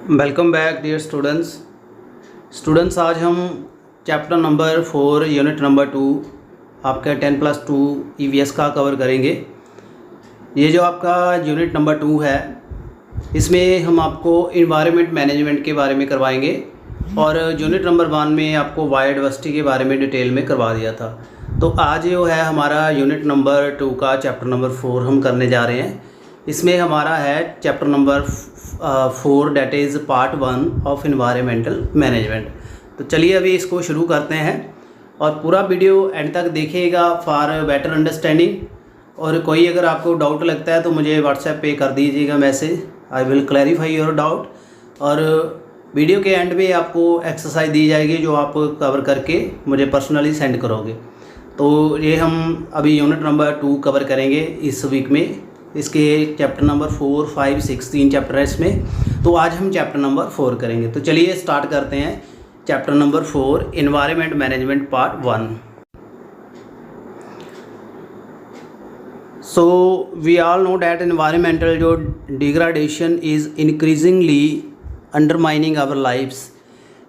Welcome back dear students. आज हम chapter number 4 unit number 2 आपका 10+2 EVS का कवर करेंगे। ये जो आपका यूनिट नंबर 2 है, इसमें हम आपको इन्वायरमेंट मैनेजमेंट के बारे में करवाएंगे और यूनिट नंबर 1 में आपको बायोडाइवर्सिटी के बारे में डिटेल में करवा दिया था। तो आज जो है हमारा यूनिट नंबर 2 का चैप्टर नंबर 4 हम करने जा रहे हैं। इसमें हमारा है chapter number 4 that is part 1 of environmental management. तो चलिए अभी इसको शुरू करते हैं और पूरा वीडियो एंड तक देखिएगा फॉर बेटर अंडरस्टैंडिंग। और कोई अगर आपको डाउट लगता है तो मुझे व्हाट्सएप पे कर दीजिएगा message, I will clarify your doubt. और वीडियो के एंड में आपको एक्सरसाइज दी जाएगी जो आप कवर करके मुझे पर्सनली सेंड करोगे। तो ये हम अभी यूनिट नंबर 2 कवर करेंगे इस वीक में। इसके चैप्टर नंबर 4, 5, 6 3 चैप्टर है इसमें। तो आज हम चैप्टर नंबर 4 करेंगे। तो चलिए स्टार्ट करते हैं chapter number 4 environment management part 1। So we all know that environmental जो degradation is increasingly undermining our lives.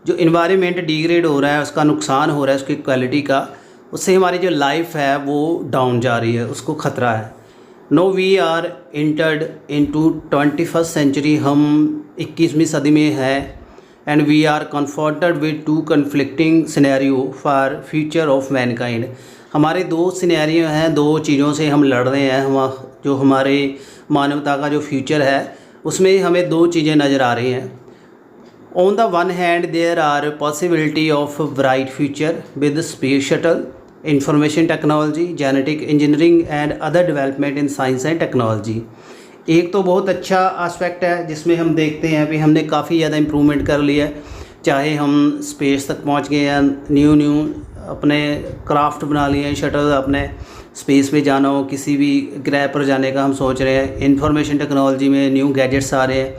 जो इन्वायरमेंट डिग्रेड हो रहा है, उसका नुकसान हो रहा है उसकी क्वालिटी का, उससे हमारी जो लाइफ है वो डाउन जा रही है, उसको ख़तरा है। Now we are entered into 21st century, हम 21वीं सदी में है। And we are confronted with 2 conflicting scenario for future of mankind. हमारे 2 सिनेरियो हैं, 2 चीज़ों से हम लड़ रहे हैं। हम जो हमारे मानवता का जो फ्यूचर है उसमें हमें 2 चीज़ें नज़र आ रही हैं। On the one hand there are possibility of bright future with space shuttle, information technology, genetic engineering and other development in science and technology. एक तो बहुत अच्छा एस्पेक्ट है जिसमें हम देखते हैं कि हमने काफ़ी ज़्यादा इम्प्रूवमेंट कर लिया है। चाहे हम स्पेस तक पहुंच गए हैं, न्यू अपने क्राफ्ट बना लिए हैं, शटल अपने स्पेस पे जाना हो, किसी भी ग्रह पर जाने का हम सोच रहे हैं। इंफॉर्मेशन टेक्नोलॉजी में न्यू गैजेट्स आ रहे हैं,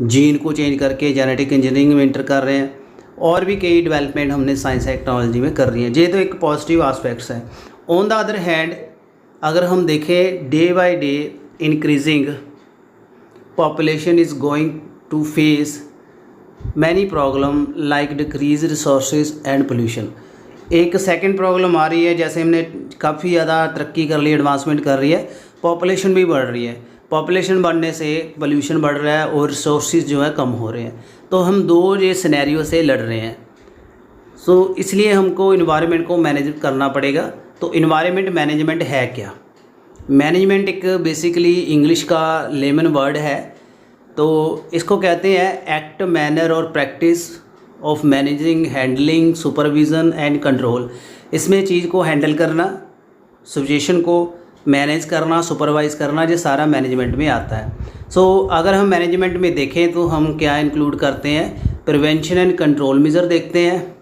जीन को चेंज करके जेनेटिक इंजीनियरिंग में इंटर कर रहे हैं, और भी कई डेवलपमेंट हमने साइंस टेक्नोलॉजी में कर रही हैं। ये तो एक पॉजिटिव एस्पेक्ट्स हैं। ऑन द अदर हैंड अगर हम देखें, day by day increasing population is going to face many problem like decrease resources and pollution. एक सेकंड प्रॉब्लम आ रही है, जैसे हमने काफ़ी ज़्यादा तरक्की कर ली, एडवांसमेंट कर रही है, पॉपुलेशन भी बढ़ रही है। पॉपुलेशन बढ़ने से पोल्यूशन बढ़ रहा है और रिसोर्सेज जो है कम हो रहे हैं। तो हम 2 ये सिनेरियो से लड़ रहे हैं। सो इसलिए हमको इन्वायरमेंट को मैनेज करना पड़ेगा। तो इन्वायरमेंट मैनेजमेंट है क्या? मैनेजमेंट एक बेसिकली इंग्लिश का लेमन वर्ड है। तो इसको कहते हैं एक्ट, मैनर और practice of managing, handling, supervision and control. इसमें चीज़ को हैंडल करना, सिचुएशन को मैनेज करना, सुपरवाइज़ करना, ये सारा मैनेजमेंट में आता है। सो अगर हम मैनेजमेंट में देखें तो हम क्या इंक्लूड करते हैं? प्रिवेंशन एंड कंट्रोल मेजर देखते हैं,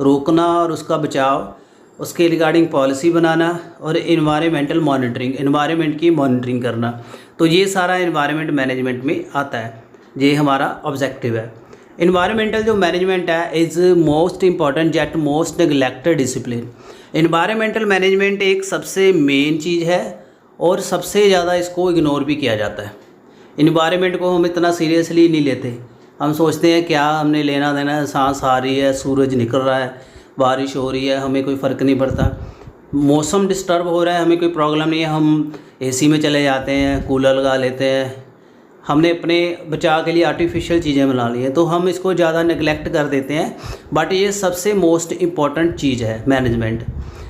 रोकना और उसका बचाव, उसके रिगार्डिंग पॉलिसी बनाना, और इन्वायरमेंटल मॉनिटरिंग, इन्वायरमेंट की मॉनिटरिंग करना। तो ये सारा इन्वायरमेंट मैनेजमेंट में आता है, ये हमारा ऑब्जेक्टिव है। इन्वायरमेंटल जो मैनेजमेंट है is most important jet most neglected discipline. Environmental management एक सबसे मेन चीज़ है और सबसे ज़्यादा इसको इग्नोर भी किया जाता है। इन्वायरमेंट को हम इतना सीरियसली नहीं लेते। हम सोचते हैं क्या हमने लेना देना है, सांस आ रही है, सूरज निकल रहा है, बारिश हो रही है, हमें कोई फ़र्क नहीं पड़ता। मौसम डिस्टर्ब हो रहा है, हमें कोई प्रॉब्लम नहीं है, हम एसी में चले जाते हैं, कूलर लगा लेते हैं। हमने अपने बचाव के लिए आर्टिफिशियल चीज़ें बना ली हैं, तो हम इसको ज़्यादा नेगलेक्ट कर देते हैं। बट ये सबसे मोस्ट इम्पॉर्टेंट चीज़ है management.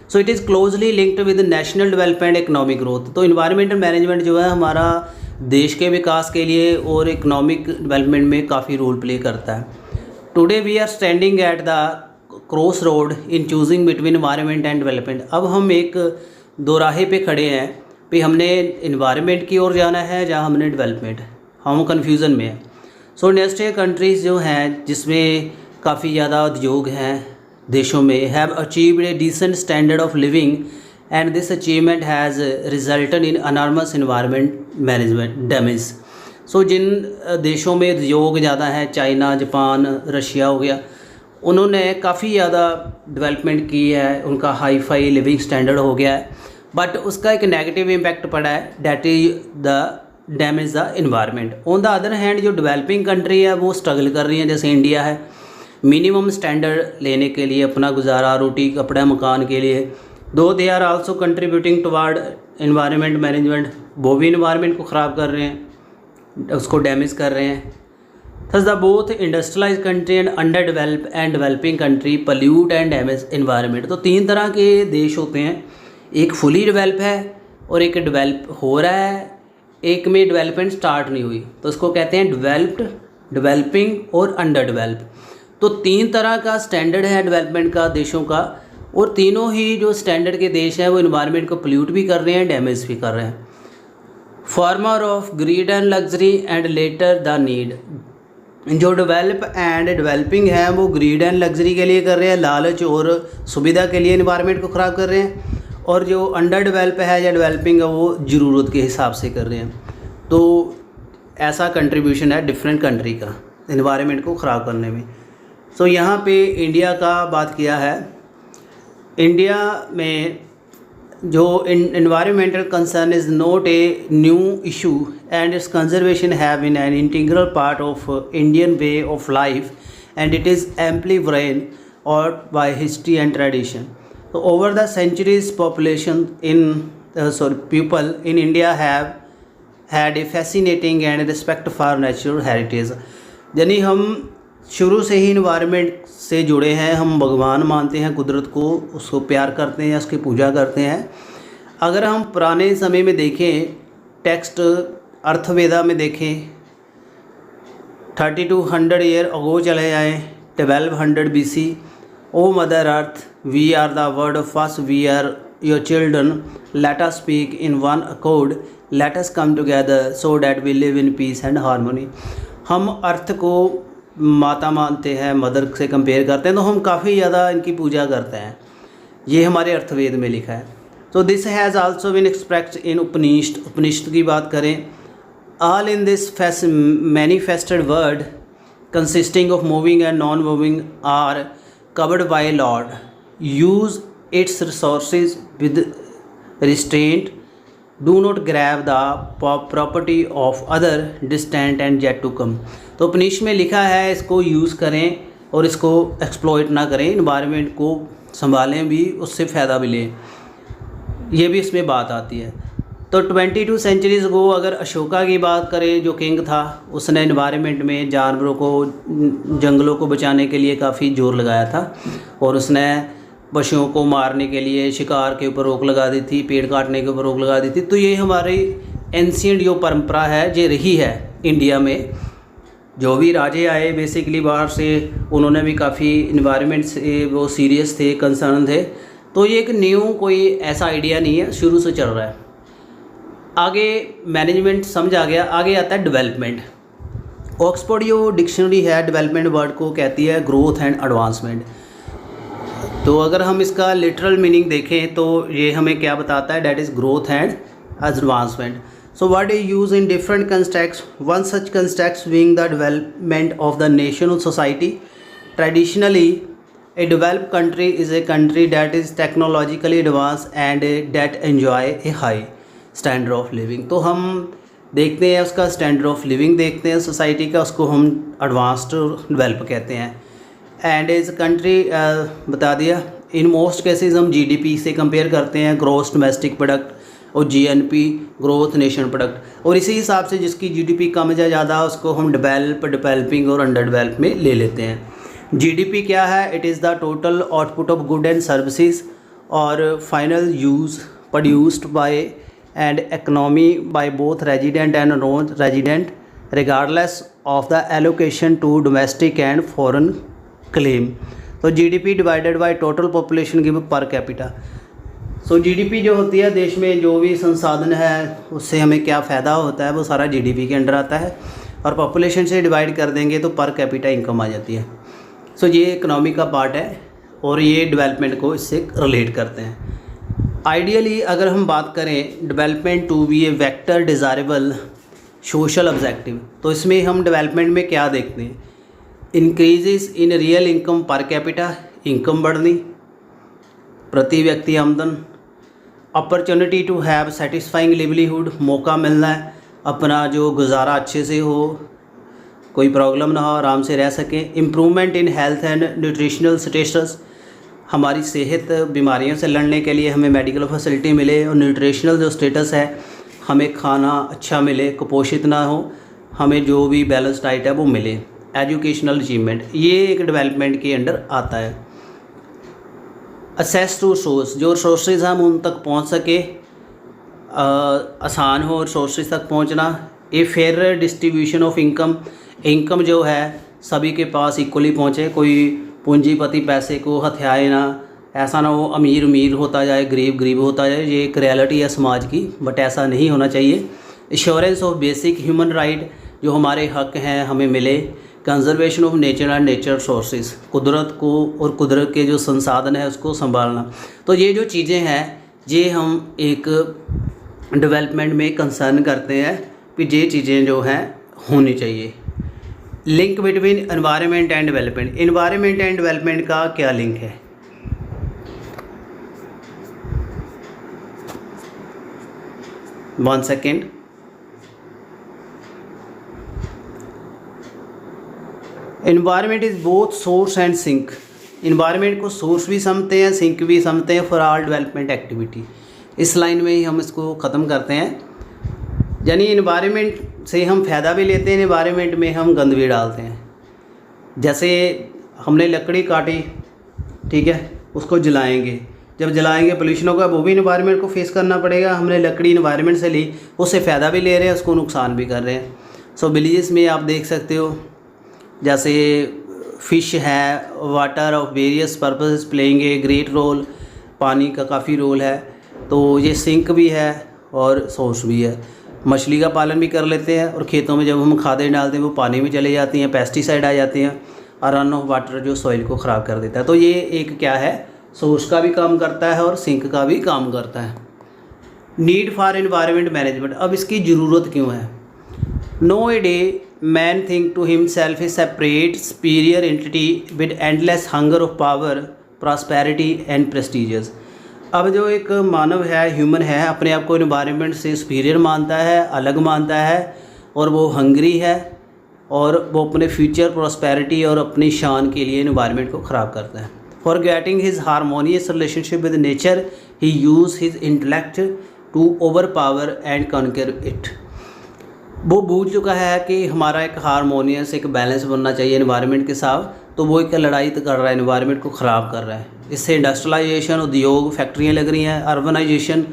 So it is closely linked with national development, economic growth. तो इन्वायरमेंटल मैनेजमेंट जो है हमारा देश के विकास के लिए और इकोनॉमिक डेवलपमेंट में काफ़ी रोल प्ले करता है। Today we are standing at the cross road in choosing between environment and development. अब हम एक दोराहे पे खड़े हैं कि हमने इन्वायरमेंट की ओर जाना है जहाँ हमने डेवलपमेंट, हम कन्फ्यूज़न में हैं। सो इंडस्ट्रियल कंट्रीज़ जो हैं जिसमें काफ़ी ज़्यादा उद्योग हैं देशों में, have achieved a decent standard of living and this achievement has resulted in enormous environment management damage. सो जिन देशों में उद्योग ज़्यादा हैं, चाइना, जापान, रशिया हो गया, उन्होंने काफ़ी ज़्यादा डेवलपमेंट की है, उनका हाई लिविंग स्टैंडर्ड हो गया है। बट उसका एक नेगेटिव इम्पैक्ट पड़ा है, that is the damage the environment. On the other hand जो डेवलपिंग कंट्री है वो स्ट्रगल कर रही हैं, जैसे इंडिया है, मिनिमम स्टैंडर्ड लेने के लिए, अपना गुजारा रोटी कपड़ा मकान के लिए, दो they are also contributing toward environment management, वो भी इन्वायरमेंट को ख़राब कर रहे हैं, उसको डैमेज कर रहे हैं। Thus the both industrialise country and under develop and developing country pollute and damage environment. तो तीन तरह के देश होते हैं, एक फुली डेवलप है और एक डेवलप हो रहा है, एक में डेवलपमेंट स्टार्ट नहीं हुई, तो उसको कहते हैं डेवलप्ड, डेवलपिंग और अंडर डेवलप। तो तीन तरह का स्टैंडर्ड है डेवलपमेंट का देशों का, और तीनों ही जो स्टैंडर्ड के देश हैं वो इन्वायरमेंट को पोल्यूट भी कर रहे हैं, डैमेज भी कर रहे हैं। Farmer of grid and luxury and later the need. जो डेवलप एंड डेवलपिंग है वो ग्रीड एंड लग्जरी के लिए कर रहे हैं, लालच और सुविधा के लिए इन्वायरमेंट को ख़राब कर रहे हैं, और जो अंडर डेवलप है या डेवलपिंग है वो ज़रूरत के हिसाब से कर रहे हैं। तो ऐसा कंट्रीब्यूशन है डिफरेंट कंट्री का इन्वायरमेंट को ख़राब करने में। सो यहाँ पे इंडिया का बात किया है। इंडिया में जो environmental concern is not a new issue and its conservation have been an integral part of Indian way of life, and it is amply borne out by history and tradition. So over the centuries population people in India have had a fascinating and respect for natural heritage। यानी हम शुरू से ही environment से जुड़े हैं, हम भगवान मानते हैं कुदरत को, उसको प्यार करते हैं, उसकी पूजा करते हैं। अगर हम पुराने समय में देखें, टेक्स्ट अर्थवेदा में देखें, 3200 ईयर अगो चले जाएँ, 1200 BC, O mother earth we are the word of first, we are your children, let us speak in one accord, let us come together so that we live in peace and harmony. हम earth को माता मानते हैं, mother से compare करते हैं, तो हम काफ़ी ज़्यादा इनकी पूजा करते हैं, ये हमारे अर्थवेद में लिखा है। तो this has also been expressed in Upanishad. Upanishad की बात करें, all in this manifested world consisting of moving and non moving are covered by lord, use its resources with restraint, do not grab the property of other distant and yet to come. तो उपनिषद में लिखा है इसको use करें और इसको exploit ना करें, इन्वायरमेंट को संभालें भी, उससे फ़ायदा भी लें, ये भी इसमें बात आती है। तो 22 सेंचुरीज़ को अगर अशोका की बात करें, जो किंग था, उसने इन्वायरमेंट में जानवरों को, जंगलों को बचाने के लिए काफ़ी जोर लगाया था, और उसने पशुओं को मारने के लिए शिकार के ऊपर रोक लगा दी थी, पेड़ काटने के ऊपर रोक लगा दी थी। तो ये हमारी एंशिएंट जो परंपरा है ये रही है इंडिया में। जो भी राजे आए बेसिकली बाहर से, उन्होंने भी काफ़ी इन्वायरमेंट से वो सीरियस थे, कंसर्न थे। तो ये एक न्यू कोई ऐसा आइडिया नहीं है, शुरू से चल रहा है। आगे मैनेजमेंट समझ आ गया, आगे आता है डेवलपमेंट। ऑक्सफोर्ड जो डिक्शनरी है डेवलपमेंट वर्ड को कहती है ग्रोथ एंड एडवांसमेंट। तो अगर हम इसका लिटरल मीनिंग देखें तो ये हमें क्या बताता है, that is growth and advancement. So word is used in different contexts. One such context being the development of the nation or society. Traditionally, a developed country is a country that is technologically advanced and that enjoy a high standard of living. तो हम देखते हैं उसका standard of living देखते हैं society का, उसको हम एडवांस्ड डेवलप कहते हैं। एंड इस कंट्री बता दिया, इन मोस्ट केसेस हम GDP से कंपेयर करते हैं, ग्रॉस डोमेस्टिक प्रोडक्ट, और GNP ग्रोथ नेशन प्रोडक्ट, और इसी हिसाब से जिसकी GDP कम या ज़्यादा उसको हम डेवलपिंग और अंडर डेवलप में ले लेते हैं। GDP क्या है? It is the total output of good and services और final use produced by and economy by both resident and non resident regardless of the allocation to domestic and foreign claim. तो GDP divided by total population give per capita. So GDP जो होती है, देश में जो भी संसाधन है उससे हमें क्या फ़ायदा होता है, वो सारा GDP के अंडर आता है, और पॉपुलेशन से डिवाइड कर देंगे तो पर कैपिटा इनकम आ जाती है। सो ये इकोनॉमी का पार्ट है और ये डेवलपमेंट को इससे रिलेट करते हैं। आइडियली अगर हम बात करें development to be a vector desirable social objective, तो इसमें हम डेवलपमेंट में क्या देखते हैं, increases in real income per capita, इनकम बढ़नी, प्रति व्यक्ति आमदन, opportunity to have satisfying livelihood, मौका मिलना है, अपना जो गुजारा अच्छे से हो, कोई प्रॉब्लम ना हो, आराम से रह सकें। Improvement in health and nutritional status, हमारी सेहत बीमारियों से लड़ने के लिए हमें मेडिकल फैसिलिटी मिले, और न्यूट्रिशनल जो स्टेटस है हमें खाना अच्छा मिले, कुपोषित ना हो, हमें जो भी बैलेंस डाइट है वो मिले। एजुकेशनल अचीवमेंट, ये एक डेवलपमेंट के अंडर आता है। असेस टू सोर्स, जो सोर्सेज हम उन तक पहुंच सके, आसान हो सोर्सेज तक पहुंचना। A fair distribution of income, income जो है सभी के पास इक्वली पहुंचे, कोई पूंजीपति पैसे को हथियाए ना, ऐसा ना हो अमीर अमीर होता जाए, गरीब गरीब होता जाए। ये एक रियलिटी है समाज की, बट ऐसा नहीं होना चाहिए। Assurance of basic human right, जो हमारे हक हैं हमें मिले। Conservation of nature and nature sources, कुदरत को और कुदरत के जो संसाधन है उसको संभालना। तो ये जो चीज़ें हैं ये हम एक डेवलपमेंट में कंसर्न करते हैं कि ये चीज़ें जो हैं होनी चाहिए। Link between environment and development, environment and development का क्या लिंक है? One second. Environment is both source and sink, environment को सोर्स भी समझते हैं, सिंक भी समझते हैं फॉर ऑल डेवलपमेंट एक्टिविटी। इस लाइन में ही हम इसको ख़त्म करते हैं। यानी इन्वायरमेंट से हम फ़ायदा भी लेते हैं, इन्वायरमेंट में हम गंद भी डालते हैं। जैसे हमने लकड़ी काटी, ठीक है, उसको जलाएंगे, जब जलाएंगे पोल्यूशन होगा, वो भी इन्वायरमेंट को फेस करना पड़ेगा। हमने लकड़ी इन्वायरमेंट से ली, उससे फ़ायदा भी ले रहे हैं, उसको नुकसान भी कर रहे हैं। सो विलेजेस में आप देख सकते हो, जैसे फ़िश है, water of various purposes playing a great role, पानी का काफ़ी रोल है। तो ये सिंक भी है और सोर्स भी है। मछली का पालन भी कर लेते हैं, और खेतों में जब हम खादें डालते हैं वो पानी में चले जाती हैं, पेस्टिसाइड आ जाते हैं, और रन ऑफ वाटर जो सॉइल को ख़राब कर देता है। तो ये एक क्या है, सोर्स का भी काम करता है और सिंक का भी काम करता है। नीड फॉर एनवायरनमेंट मैनेजमेंट, अब इसकी ज़रूरत क्यों है? Nowadays man think to himself a separate superior entity with endless hunger of power, prosperity and prestigious. अब जो एक मानव है, ह्यूमन है, अपने आप को एनवायरनमेंट से सुपीरियर मानता है, अलग मानता है, और वो हंगरी है, और वो अपने फ्यूचर प्रॉस्पेरिटी और अपनी शान के लिए एनवायरनमेंट को ख़राब करता है। Forgetting his harmonious relationship with nature, he used his intellect to overpower and conquer it. वो भूल चुका है कि हमारा एक हारमोनियस, एक बैलेंस बनना चाहिए एनवायरनमेंट के साथ, तो वो एक लड़ाई तो कर रहा है, एनवायरनमेंट को ख़राब कर रहा है। इससे इंडस्ट्रियलाइजेशन, उद्योग, फैक्ट्रियाँ लग रही हैं, अर्बनाइजेशन,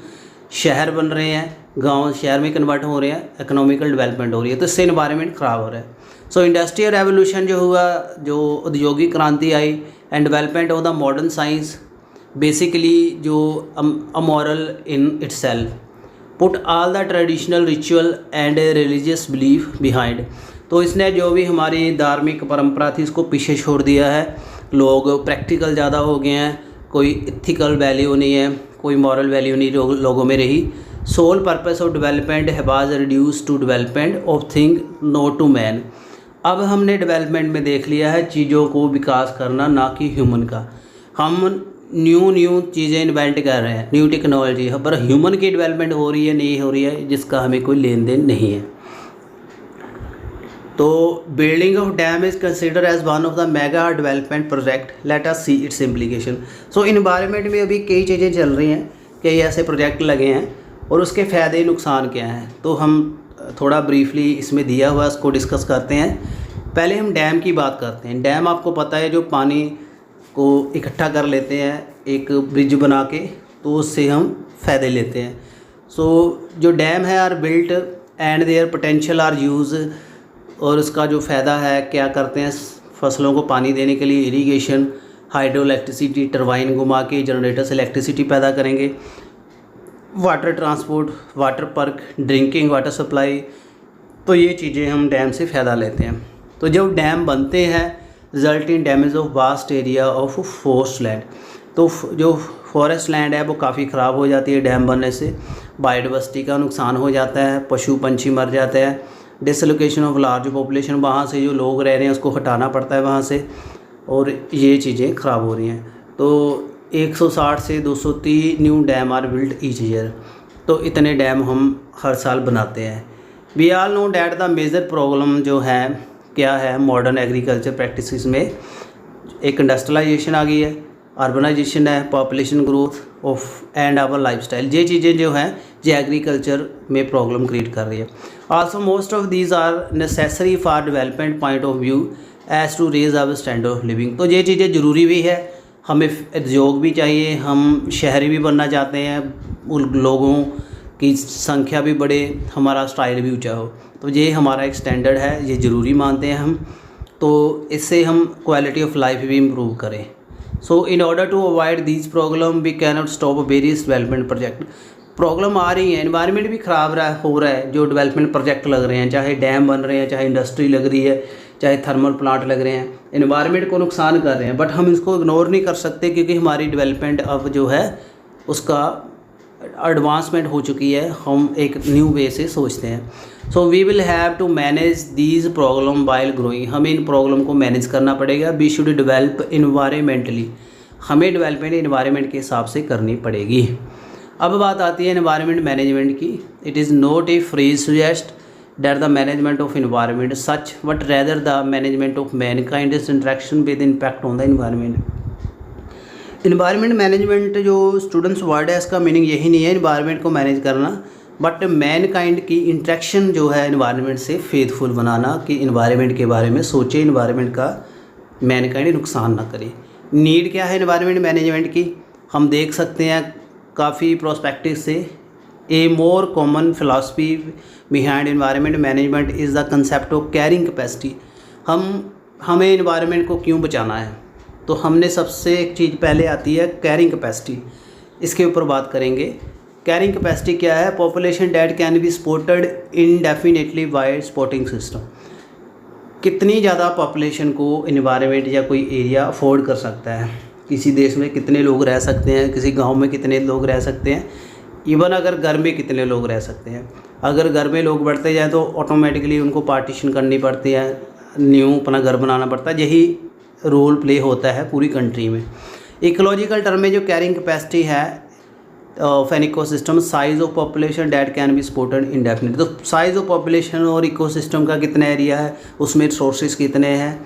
शहर बन रहे हैं, गांव शहर में कन्वर्ट हो रहे हैं, इकोनॉमिकल डेवलपमेंट हो रही है, तो इससे एनवायरनमेंट ख़राब हो रहा है। सो इंडस्ट्रियल रेवोल्यूशन जो हुआ, जो औद्योगिक क्रांति आई, and development of the modern science, basically जो amoral in itself, put all the traditional ritual and religious belief behind. तो इसने जो भी हमारी धार्मिक परंपरा थी उसको पीछे छोड़ दिया है। लोग प्रैक्टिकल ज़्यादा हो गए हैं, कोई इथिकल वैल्यू नहीं है, कोई मॉरल वैल्यू नहीं लोगों में रही। Sole purpose of development has reduce to development of thing not to man. अब हमने डेवलपमेंट में देख लिया है चीज़ों को विकास करना, ना कि ह्यूमन का। हम न्यू चीज़ें इन्वेंट कर रहे हैं, न्यू टेक्नोलॉजी, पर ह्यूमन की डेवलपमेंट हो रही है नहीं हो रही है, जिसका हमें कोई लेन देन नहीं है। तो building of dam is consider as one of the mega development project, let us see its implication. So environment में अभी कई चीज़ें चल रही हैं, कई ऐसे प्रोजेक्ट लगे हैं, और उसके फ़ायदे नुकसान क्या हैं, तो हम थोड़ा ब्रीफली इसमें दिया हुआ उसको डिस्कस करते हैं। पहले हम डैम की बात करते हैं। डैम आपको पता है, जो पानी को इकट्ठा कर लेते हैं एक ब्रिज बना के, तो उससे हम फ़ायदे लेते हैं। सो जो डैम है are built and their potential are use, और उसका जो फ़ायदा है, क्या करते हैं, फसलों को पानी देने के लिए इरीगेशन, हाइड्रो इलेक्ट्रिसिटी, टरबाइन घुमा के जनरेटर से इलेक्ट्रिसिटी पैदा करेंगे, water transport, water park, drinking water supply. तो ये चीज़ें हम डैम से फ़ायदा लेते हैं। तो जब डैम बनते हैं, result in damage of vast area of forest land, तो जो फॉरेस्ट लैंड है वो काफ़ी ख़राब हो जाती है डैम बनने से। बायोडाइवर्सिटी का नुकसान हो जाता है, पशु पंछी मर जाते हैं, डिसलोकेशन ऑफ लार्ज पॉपुलेशन, वहाँ से जो लोग रह रहे हैं उसको हटाना पड़ता है वहाँ से, और ये चीज़ें ख़राब हो रही हैं। तो 160 से 230 new dam are built each year. तो इतने डैम हम हर साल बनाते हैं। We all know that the major problem जो है क्या है मॉडर्न एग्रीकल्चर प्रैक्टिसेस में, एक इंडस्ट्रियलाइजेशन आ गई है, अर्बनाइजेशन है, population growth of and our lifestyle, ये चीज़ें जो हैं ये एग्रीकल्चर में प्रॉब्लम क्रिएट कर रही है। Also most of these are necessary for development point of view as to raise our standard of living. तो ये चीज़ें ज़रूरी भी है, हमें उद्योग भी चाहिए, हम शहरी भी बनना चाहते हैं, उन लोगों की संख्या भी बढ़े, हमारा स्टाइल भी ऊंचा हो, तो ये हमारा एक स्टैंडर्ड है, ये ज़रूरी मानते हैं हम। तो इससे हम क्वालिटी ऑफ लाइफ भी इम्प्रूव करें। So in order to avoid these problem we can not stop various development project. Problem आ रही है, एनवायरनमेंट भी ख़राब हो रहा है, जो डेवलपमेंट प्रोजेक्ट लग रहे हैं, चाहे डैम बन रहे हैं, चाहे इंडस्ट्री लग रही है, चाहे थर्मल प्लांट लग रहे हैं, एनवायरनमेंट को नुकसान कर रहे हैं, बट हम इसको इग्नोर नहीं कर सकते क्योंकि हमारी डेवलपमेंट अब जो है उसका एडवांसमेंट हो चुकी है, हम एक न्यू वे से सोचते हैं। So we will have to manage these problem while growing, हमें इन प्रॉब्लम को मैनेज करना पड़ेगा। वी शुड डेवलप इन्वायरमेंटली, हमें डेवलपमेंट इन्वायरमेंट के हिसाब से करनी पड़ेगी। अब बात आती है इन्वायरमेंट मैनेजमेंट की। It is not a free suggest that the management of environment such but rather the management of mankind's interaction with impact on the environment। Environment management जो स्टूडेंट्स वर्ड है इसका मीनिंग यही नहीं है environment को manage करना, but Mankind की interaction जो है इन्वायरमेंट से फेथफुल बनाना कि इन्वायरमेंट के बारे में सोचे, इन्वायरमेंट का मैनकाइंड नुकसान ना करे। नीड क्या है इन्वायरमेंट मैनेजमेंट की, हम देख सकते हैं काफ़ी प्रोस्पेक्टिव से। A more common philosophy behind environment management is the concept of carrying capacity. हमें इन्वायरमेंट को क्यों बचाना है, तो हमने सबसे एक चीज़ पहले आती है कैरिंग कैपेसिटी, इसके ऊपर बात करेंगे। कैरिंग कैपेसिटी क्या है? Population date can be supported indefinitely bye supporting system. कितनी ज़्यादा पॉपुलेशन को इन्वायरमेंट या कोई एरिया अफोर्ड कर सकता है, किसी देश में कितने लोग रह सकते हैं, किसी गाँव में कितने लोग रह सकते हैं, इवन अगर घर में कितने लोग रह सकते हैं। अगर घर में लोग बढ़ते जाएँ तो ऑटोमेटिकली उनको पार्टीशन करनी पड़ती है, न्यू अपना घर बनाना पड़ता है, यही रोल प्ले होता है पूरी कंट्री में। इकोलॉजिकल टर्म में जो कैरिंग कैपेसिटी है of an ecosystem, size of population date can be supported indefinite. तो साइज ऑफ पॉपुलेशन और इकोसिस्टम का कितना एरिया है, उसमें रिसोर्सेज कितने हैं,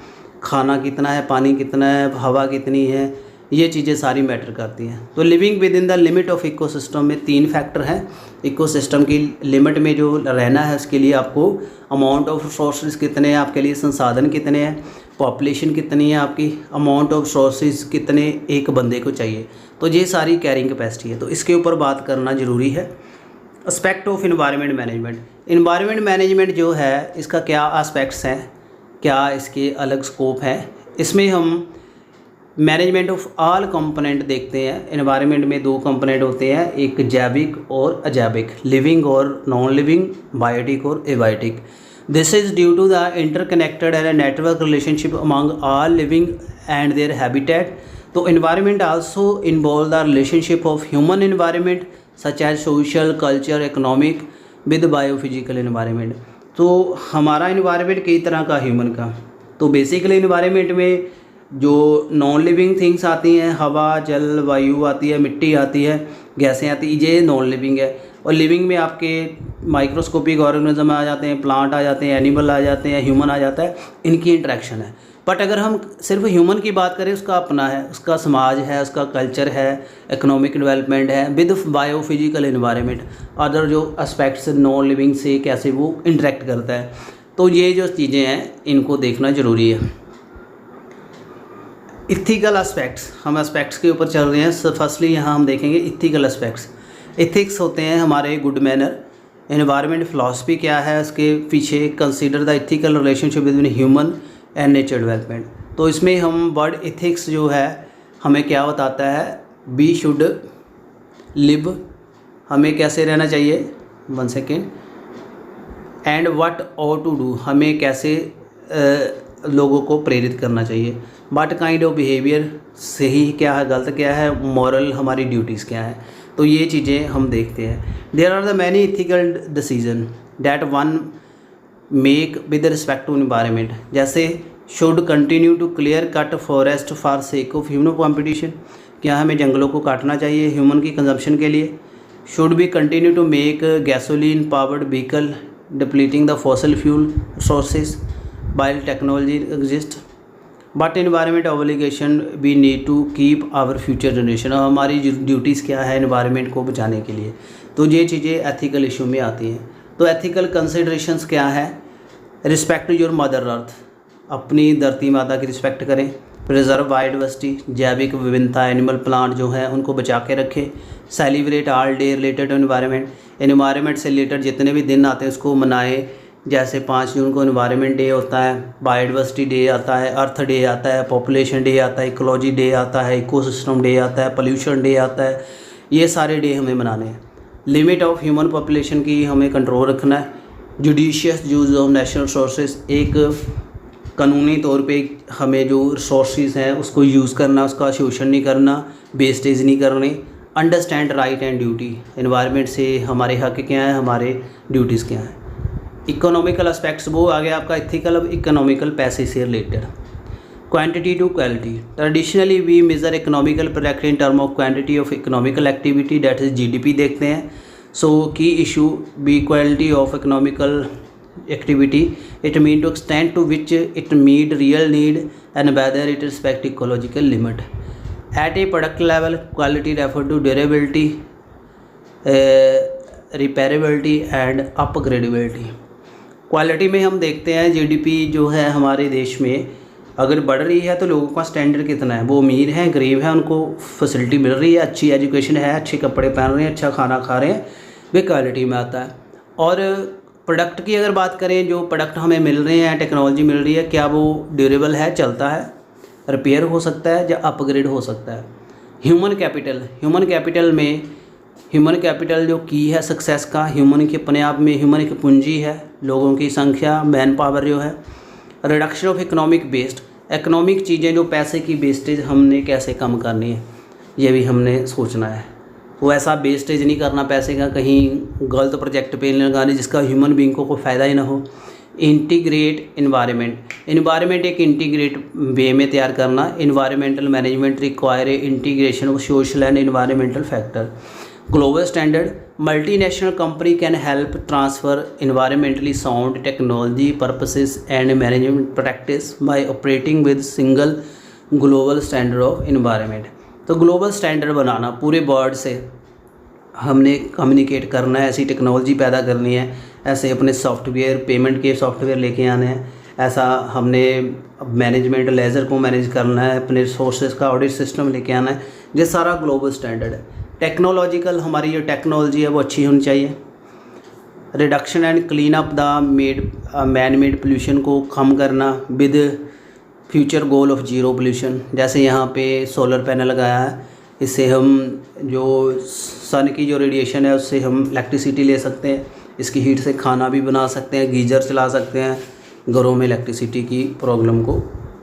खाना कितना है, पानी कितना है, हवा कितनी है, ये चीज़ें सारी मैटर करती हैं। तो living with in the limit of ecosystem में 3 फैक्टर हैं। इकोसिस्टम की लिमिट में जो रहना है उसके लिए आपको अमाउंट ऑफ रिसोर्सेज कितने हैं, आपके लिए संसाधन कितने हैं, पॉपुलेशन कितनी है आपकी, अमाउंट ऑफ रिसोर्सेज कितने एक बंदे को चाहिए, तो ये सारी कैरिंग कैपेसिटी है। तो इसके ऊपर बात करना ज़रूरी है। Aspect of environment management, environment management जो है इसका क्या एस्पेक्ट्स हैं, क्या इसके अलग स्कोप है, इसमें हम मैनेजमेंट ऑफ ऑल कंपोनेंट देखते हैं। एनवायरनमेंट में 2 कंपोनेंट होते हैं, एक जैविक और अजैविक, लिविंग और नॉन लिविंग, बायोटिक और abiotic. This is due to the interconnected and network relationship among all living and their habitat. तो environment also involve the relationship of human environment such as social, culture, economic with biophysical environment. तो हमारा environment कई तरह का human का, तो basically environment में जो नॉन लिविंग थिंग्स आती हैं, हवा, जल, वायु आती है, मिट्टी आती है, गैसें आती है, ये नॉन लिविंग है। और लिविंग में आपके माइक्रोस्कोपिक ऑर्गेनिज्म आ जाते हैं, प्लांट आ जाते हैं, एनिमल आ जाते हैं, ह्यूमन आ जाता है, इनकी इंट्रैक्शन है। बट अगर हम सिर्फ ह्यूमन की बात करें, उसका अपना है, उसका समाज है, उसका कल्चर है, इकोनॉमिक डेवलपमेंट है विद बायोफिजिकल एनवायरनमेंट, अदर जो एस्पेक्ट्स नॉन लिविंग से कैसे वो इंटरेक्ट करता है। तो ये जो चीज़ें हैं इनको देखना ज़रूरी है। इथिकल एस्पेक्ट्स, हम एस्पेक्ट्स के ऊपर चल रहे हैं। फर्स्टली यहाँ हम देखेंगे इथिकल एस्पेक्ट्स। इथिक्स होते हैं हमारे गुड मैनर। एनवायरनमेंट फिलॉसफी क्या है, उसके पीछे consider the ethical relationship between human and nature development. तो इसमें हम वर्ड इथिक्स जो है हमें क्या बताता है, वी शुड लिव, हमें कैसे रहना चाहिए, 1 second, and what ought to do, हमें कैसे लोगों को प्रेरित करना चाहिए, व्हाट काइंड ऑफ बिहेवियर, सही क्या है, गलत क्या है, मॉरल हमारी ड्यूटीज़ क्या है। तो ये चीज़ें हम देखते हैं। There are the many ethical decision that one make with respect to environment, जैसे should continue to clear cut forest for sake of human competition, क्या हमें जंगलों को काटना चाहिए ह्यूमन की कंजम्पशन के लिए। Should be continue to make gasoline powered vehicle depleting the fossil fuel sources while technology exists but environment obligation we need to keep our future generation। और हमारी ड्यूटीज़ क्या है इन्वायरमेंट को बचाने के लिए, तो ये चीज़ें एथिकल इशू में आती हैं। तो एथिकल कंसिडरेशंस क्या है? रिस्पेक्ट योर मदर अर्थ, अपनी धरती माता की रिस्पेक्ट करें। प्रिजर्व बायोडाइवर्सिटी, जैविक विभिन्नता, एनिमल प्लांट जो हैं उनको बचा के रखें। Celebrate all day related to environment, environment से रिलेटेड जितने भी दिन आते हैं उसको मनाएं। जैसे 5 जून को एनवायरनमेंट डे होता है, बायोडाइवर्सिटी डे आता है, अर्थ डे आता है, पॉपुलेशन डे आता है, इकोलॉजी डे आता है, इकोसिस्टम डे आता है, पोल्यूशन डे आता है। ये सारे डे हमें मनाने हैं। लिमिट ऑफ ह्यूमन पॉपुलेशन की हमें कंट्रोल रखना है। Judicious use of national resources, एक कानूनी तौर पे हमें जो रिसोर्सेज हैं उसको यूज़ करना, उसका शोषण नहीं करना, वेस्टेज नहीं करनी। Understand right and duty, environment से हमारे हक़ क्या हैं, हमारे ड्यूटीज़ क्या हैं। इकोनॉमिकल एस्पेक्ट्स वो आ गया आपका इथिकल, अब इकोनॉमिकल पैसे से related. Quantity to quality, traditionally we measure economical product in term of quantity of economical activity, that is GDP देखते हैं। So key issue be quality of economical activity, it mean to extend to which it meet real need and whether it respect ecological limit. At a product level quality refer to durability, repairability and upgradeability. Quality में हम देखते हैं GDP जो है हमारे देश में अगर बढ़ रही है तो लोगों का स्टैंडर्ड कितना है, वो अमीर हैं गरीब हैं, उनको फैसिलिटी मिल रही है, अच्छी एजुकेशन है, अच्छे कपड़े पहन रहे हैं, अच्छा खाना खा रहे हैं, वे क्वालिटी में आता है। और प्रोडक्ट की अगर बात करें, जो प्रोडक्ट हमें मिल रहे हैं, टेक्नोलॉजी मिल रही है, क्या वो ड्यूरेबल है, चलता है, रिपेयर हो सकता है या अपग्रेड हो सकता है। ह्यूमन कैपिटल, ह्यूमन कैपिटल में ह्यूमन कैपिटल जो की है सक्सेस का, ह्यूमन के अपने आप में ह्यूमन की पूंजी है, लोगों की संख्या, मैन पावर जो है। Reduction of economic waste, economic चीज़ें जो पैसे की वेस्टेज हमने कैसे कम करनी है, ये भी हमने सोचना है। वो ऐसा वेस्टेज नहीं करना पैसे का, कहीं गलत प्रोजेक्ट पे नहीं लगाने जिसका ह्यूमन बींग को कोई फ़ायदा ही ना हो। इंटीग्रेट इन्वायरमेंट, इन्वायरमेंट एक इंटीग्रेट वे में तैयार करना। Environmental management require integration of social and environmental factor. Global standard, multinational company can help transfer environmentally sound technology purposes and management practice by operating with single global standard of environment. तो global standard बनाना, पूरे world से हमने communicate करना है, ऐसी technology पैदा करनी है, ऐसे अपने सॉफ्टवेयर, पेमेंट के सॉफ्टवेयर लेके आने हैं, ऐसा हमने मैनेजमेंट लेज़र को मैनेज करना है, अपने रिसोर्सेज का ऑडिट सिस्टम लेके आना है। ये सारा ग्लोबल स्टैंडर्ड है। टेक्नोलॉजिकल, हमारी जो टेक्नोलॉजी है वो अच्छी होनी चाहिए। Reduction and clean up the man made pollution को कम करना with future goal of zero pollution. जैसे यहाँ पे सोलर पैनल लगाया है, इससे हम जो सन की जो रेडिएशन है उससे हम इलेक्ट्रिसिटी ले सकते हैं, इसकी हीट से खाना भी बना सकते हैं, गीज़र चला सकते हैं, घरों में इलेक्ट्रिसिटी की प्रॉब्लम को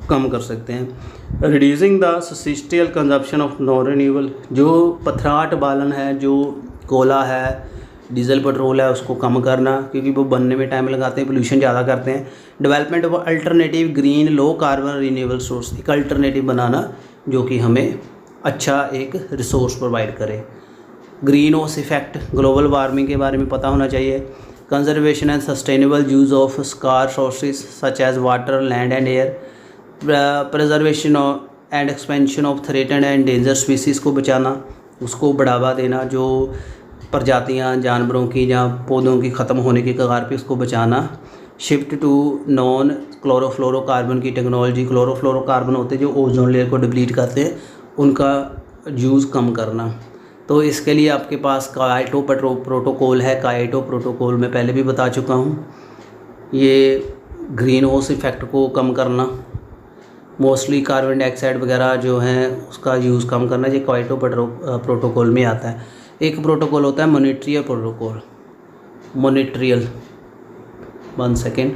कम कर सकते हैं। Reducing the societal consumption of non renewable, जो पथराट बालन है, जो कोयला है, डीजल पेट्रोल है, उसको कम करना, क्योंकि वो बनने में टाइम लगाते हैं, पोल्यूशन ज़्यादा करते हैं। Development of alternative green low carbon renewable source, एक अल्टरनेटिव बनाना जो कि हमें अच्छा एक रिसोर्स प्रोवाइड करे। Green house effect, global warming के बारे में पता होना चाहिए। Conservation and sustainable use of scarce sources such as water, land and air. Preservation and expansion of threatened and danger species को बचाना, उसको बढ़ावा देना, जो प्रजातियां जानवरों की या पौधों की ख़त्म होने की कगार पे उसको बचाना। शिफ्ट टू नॉन क्लोरोफ्लोरोकार्बन की टेक्नोलॉजी, क्लोरोफ्लोरोकार्बन होते हैं जो ओजोन लेयर को डिप्लीट करते हैं, उनका यूज़ कम करना। तो इसके लिए आपके पास काइटो प्रोटोकॉल है। काइटो प्रोटोकॉल मैं पहले भी बता चुका हूँ। ये ग्रीन हाउस इफ़ेक्ट को कम करना, मोस्टली कार्बन डाइऑक्साइड वगैरह जो है उसका यूज़ कम करना, ये काइटो प्रोटोकॉल में आता है। एक प्रोटोकॉल होता है Montreal protocol, Montreal, 1 second,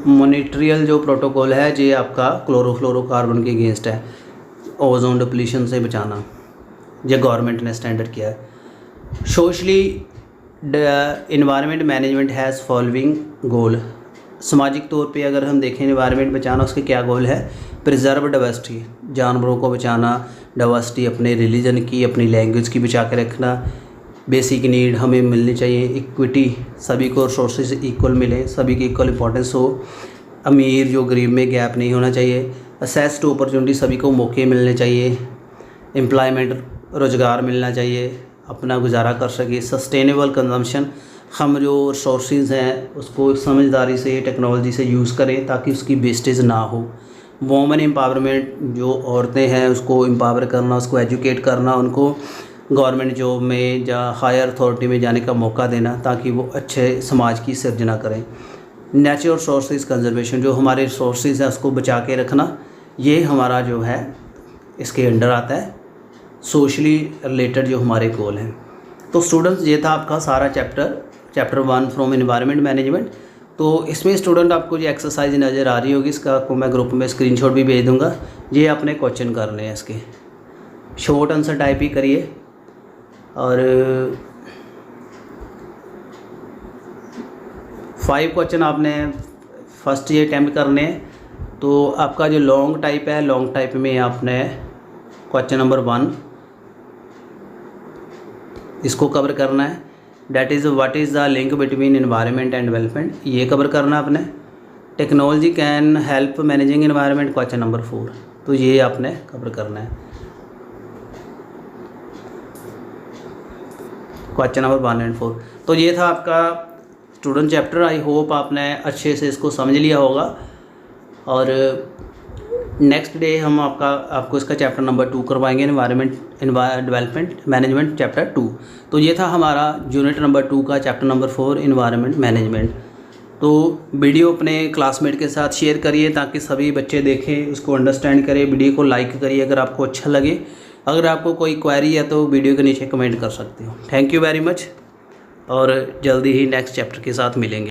Montreal जो प्रोटोकॉल है ये आपका क्लोरोफ्लोरोकार्बन के अगेंस्ट है, ओजोन डिप्लीशन से बचाना, ये गवर्नमेंट ने स्टैंडर्ड किया है। Socially environment management has following goal, सामाजिक तौर पे अगर हम देखें इन्वायरमेंट बचाना उसके क्या गोल है। प्रिजर्व डाइवर्सिटी, जानवरों को बचाना, डाइवर्सिटी अपने रिलीजन की, अपनी लैंग्वेज की बचा के रखना। बेसिक नीड हमें मिलनी चाहिए, इक्विटी, सभी को रिसोर्सेज इक्वल मिले, सभी की इक्वल इंपॉर्टेंस हो, अमीर जो गरीब में गैप नहीं होना चाहिए, एक्सेस टू अपॉर्चुनिटी, सभी को मौके मिलने चाहिए, एम्प्लॉयमेंट, रोज़गार मिलना चाहिए, अपना गुजारा कर सके, सस्टेनेबल कंजम्पशन, हम जो रिसोर्सेज हैं उसको समझदारी से, टेक्नोलॉजी से यूज़ करें ताकि उसकी वेस्टेज ना हो। वोमेन एम्पावरमेंट, जो औरतें हैं उसको एम्पावर करना, उसको एजुकेट करना, उनको गवर्नमेंट जॉब में या हायर अथॉरिटी में जाने का मौका देना ताकि वो अच्छे समाज की सिर्जना करें। नेचुरल रिसोर्सेज कंजर्वेशन, जो हमारे रिसोर्सेज हैं उसको बचा के रखना, ये हमारा जो है इसके अंडर आता है। सोशली रिलेटेड जो हमारे गोल हैं। तो स्टूडेंट्स, ये था आपका सारा चैप्टर 1 फ्रॉम एनवायरनमेंट मैनेजमेंट। तो इसमें स्टूडेंट आपको जो एक्सरसाइज नज़र आ रही होगी, इसका आपको मैं ग्रुप में स्क्रीनशॉट भी भेज दूंगा। ये आपने क्वेश्चन करने हैं, इसके शॉर्ट आंसर टाइप ही करिए। और 5 क्वेश्चन आपने फर्स्ट ये अटैम्प्ट करने हैं। तो आपका जो लॉन्ग टाइप है, लॉन्ग टाइप में आपने क्वेश्चन नंबर 1 इसको कवर करना है। That is what is the link between environment and development, ये कवर करना है आपने। Technology can help managing environment, question number 4, तो ये आपने कवर करना है। Question number 1 and 4। तो ये था आपका स्टूडेंट चैप्टर। आई होप आपने अच्छे से इसको समझ लिया होगा। और नेक्स्ट डे हम आपको इसका चैप्टर नंबर 2 करवाएंगे, डेवलपमेंट मैनेजमेंट चैप्टर 2। तो ये था हमारा यूनिट नंबर 2 का चैप्टर नंबर 4 एनवायरनमेंट मैनेजमेंट। तो वीडियो अपने क्लासमेट के साथ शेयर करिए ताकि सभी बच्चे देखें, उसको अंडरस्टैंड करें। वीडियो को लाइक करिए अगर आपको अच्छा लगे। अगर आपको कोई क्वेरी है तो वीडियो के नीचे कमेंट कर सकते हो। थैंक यू वेरी मच, और जल्दी ही नेक्स्ट चैप्टर के साथ मिलेंगे।